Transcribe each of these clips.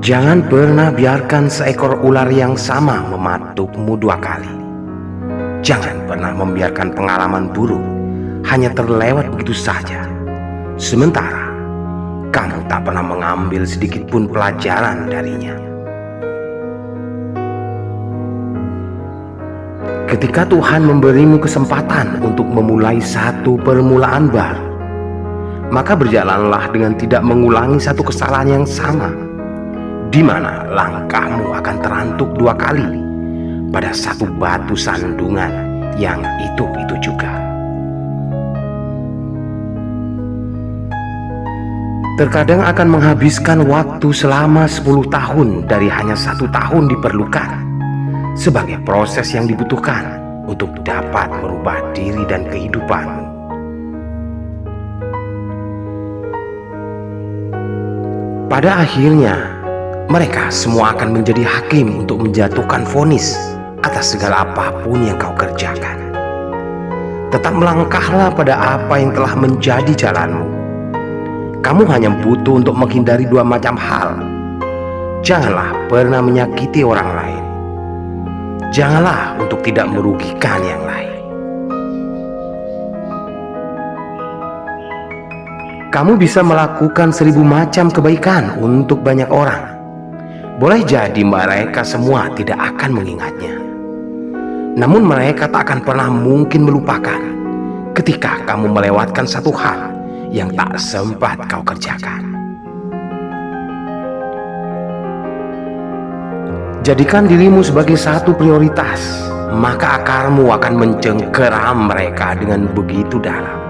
Jangan pernah biarkan seekor ular yang sama mematukmu 2 kali. Jangan pernah membiarkan pengalaman buruk hanya terlewat begitu saja, sementara kamu tak pernah mengambil sedikit pun pelajaran darinya. Ketika Tuhan memberimu kesempatan untuk memulai satu permulaan baru, maka berjalanlah dengan tidak mengulangi satu kesalahan yang sama, di mana langkahmu akan terantuk 2 kali pada satu batu sandungan yang itu juga. Terkadang akan menghabiskan waktu selama 10 tahun dari hanya 1 tahun diperlukan sebagai proses yang dibutuhkan untuk dapat merubah diri dan kehidupanmu. Pada akhirnya, mereka semua akan menjadi hakim untuk menjatuhkan vonis atas segala apapun yang kau kerjakan. Tetap melangkahlah pada apa yang telah menjadi jalanmu. Kamu hanya butuh untuk menghindari 2 macam hal. Janganlah pernah menyakiti orang lain. Janganlah untuk tidak merugikan yang lain. Kamu bisa melakukan 1000 macam kebaikan untuk banyak orang. Boleh jadi mereka semua tidak akan mengingatnya. Namun mereka tak akan pernah mungkin melupakan ketika kamu melewatkan satu hal yang tak sempat kau kerjakan. Jadikan dirimu sebagai satu prioritas, maka akarmu akan mencengkeram mereka dengan begitu dalam.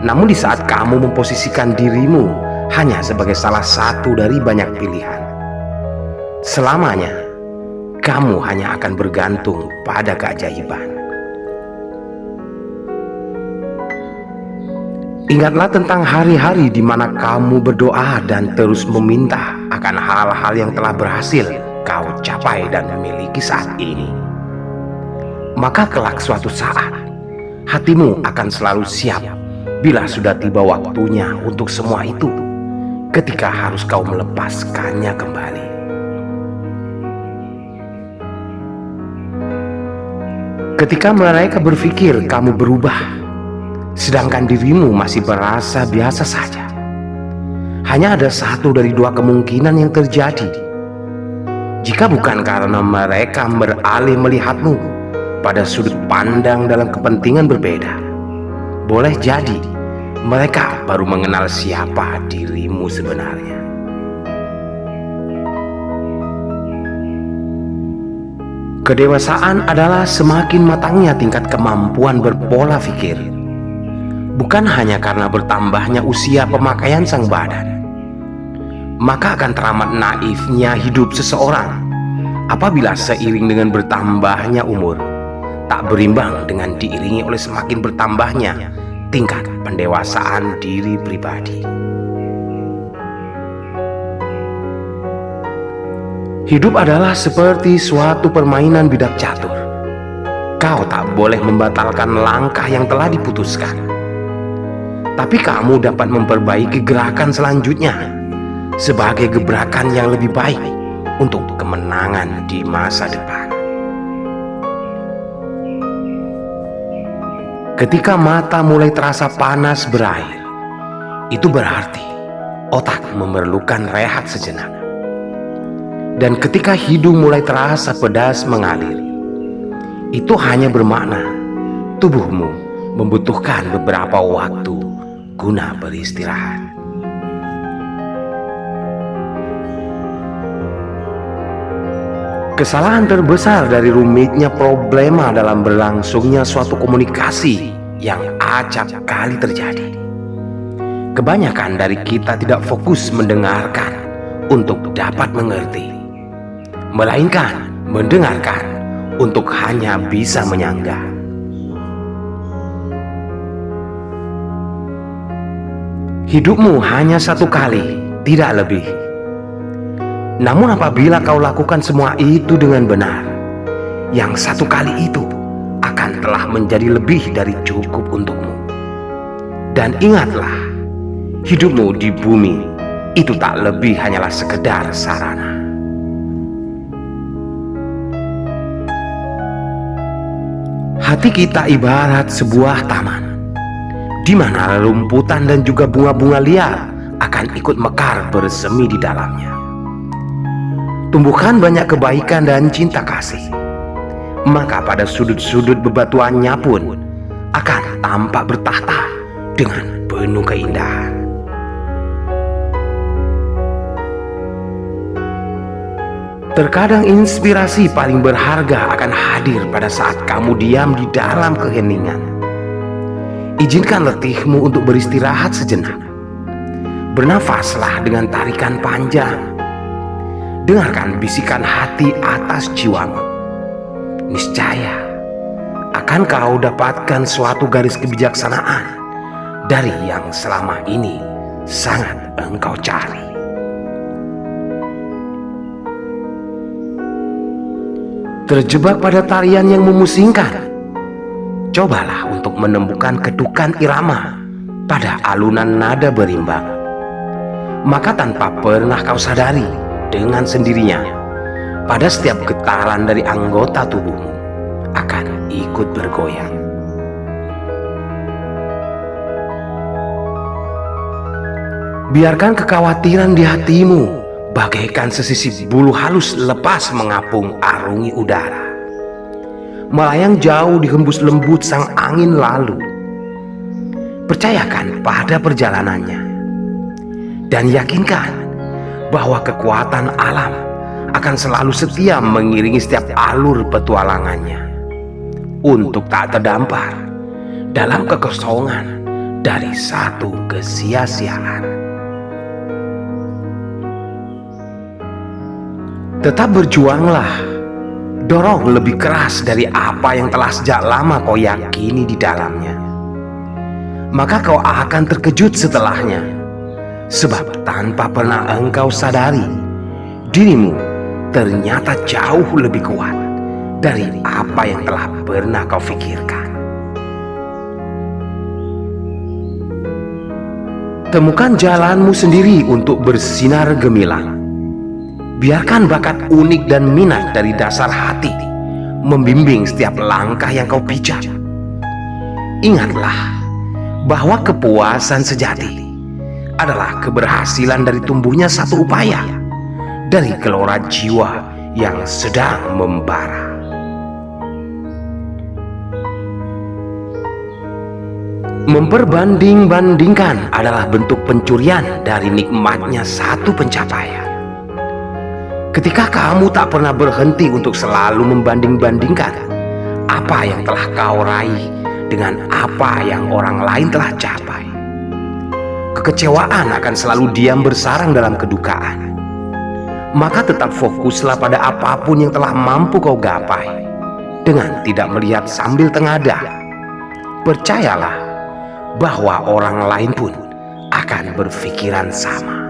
Namun di saat kamu memposisikan dirimu hanya sebagai salah satu dari banyak pilihan, selamanya kamu hanya akan bergantung pada keajaiban. Ingatlah tentang hari-hari di mana kamu berdoa dan terus meminta akan hal-hal yang telah berhasil kau capai dan miliki saat ini. Maka kelak suatu saat, hatimu akan selalu siap bila sudah tiba waktunya untuk semua itu, ketika harus kau melepaskannya kembali. Ketika mereka berpikir kamu berubah, sedangkan dirimu masih berasa biasa saja, hanya ada 1 dari 2 kemungkinan yang terjadi. Jika bukan karena mereka beralih melihatmu pada sudut pandang dalam kepentingan berbeda, boleh jadi mereka baru mengenal siapa dirimu sebenarnya. Kedewasaan adalah semakin matangnya tingkat kemampuan berpola pikir, bukan hanya karena bertambahnya usia pemakaian sang badan. Maka akan teramat naifnya hidup seseorang apabila seiring dengan bertambahnya umur, tak berimbang dengan diiringi oleh semakin bertambahnya tingkat pendewasaan diri pribadi. Hidup adalah seperti suatu permainan bidak catur. Kau tak boleh membatalkan langkah yang telah diputuskan, tapi kamu dapat memperbaiki gerakan selanjutnya sebagai gebrakan yang lebih baik untuk kemenangan di masa depan. Ketika mata mulai terasa panas berair, itu berarti otak memerlukan rehat sejenak. Dan ketika hidung mulai terasa pedas mengalir, itu hanya bermakna tubuhmu membutuhkan beberapa waktu guna beristirahat. Kesalahan terbesar dari rumitnya problema dalam berlangsungnya suatu komunikasi yang acap kali terjadi. Kebanyakan dari kita tidak fokus mendengarkan untuk dapat mengerti, melainkan mendengarkan untuk hanya bisa menyanggah. Hidupmu hanya 1 kali, tidak lebih. Namun apabila kau lakukan semua itu dengan benar, yang 1 kali itu akan telah menjadi lebih dari cukup untukmu. Dan ingatlah, hidupmu di bumi itu tak lebih hanyalah sekedar sarana. Hati kita ibarat sebuah taman, di mana rumputan dan juga bunga-bunga liar akan ikut mekar bersemi di dalamnya. Tumbuhkan banyak kebaikan dan cinta kasih, maka pada sudut-sudut bebatuannya pun akan tampak bertahta dengan penuh keindahan. Terkadang inspirasi paling berharga akan hadir pada saat kamu diam di dalam keheningan. Izinkan letihmu untuk beristirahat sejenak. Bernafaslah dengan tarikan panjang. Dengarkan bisikan hati atas jiwamu. Niscaya akan kau dapatkan suatu garis kebijaksanaan dari yang selama ini sangat engkau cari. Terjebak pada tarian yang memusingkan, cobalah untuk menemukan ketukan irama pada alunan nada berimbang. Maka tanpa pernah kau sadari, dengan sendirinya, pada setiap getaran dari anggota tubuhmu akan ikut bergoyang. Biarkan kekhawatiran di hatimu bagaikan sesisip bulu halus lepas mengapung arungi udara. Melayang jauh dihembus lembut sang angin lalu. Percayakan pada perjalanannya. Dan yakinkan bahwa kekuatan alam akan selalu setia mengiringi setiap alur petualangannya. Untuk tak terdampar dalam kekosongan dari satu kesia-siaan. Tetap berjuanglah, dorong lebih keras dari apa yang telah sejak lama kau yakini di dalamnya. Maka kau akan terkejut setelahnya, sebab tanpa pernah engkau sadari, dirimu ternyata jauh lebih kuat dari apa yang telah pernah kau pikirkan. Temukan jalanmu sendiri untuk bersinar gemilang. Biarkan bakat unik dan minat dari dasar hati membimbing setiap langkah yang kau pijak. Ingatlah bahwa kepuasan sejati adalah keberhasilan dari tumbuhnya satu upaya dari gelora jiwa yang sedang membara. Memperbanding-bandingkan adalah bentuk pencurian dari nikmatnya satu pencapaian. Ketika kamu tak pernah berhenti untuk selalu membanding-bandingkan apa yang telah kau raih dengan apa yang orang lain telah capai, kekecewaan akan selalu diam bersarang dalam kedukaan. Maka tetap fokuslah pada apapun yang telah mampu kau gapai dengan tidak melihat sambil tengadah. Percayalah bahwa orang lain pun akan berpikiran sama.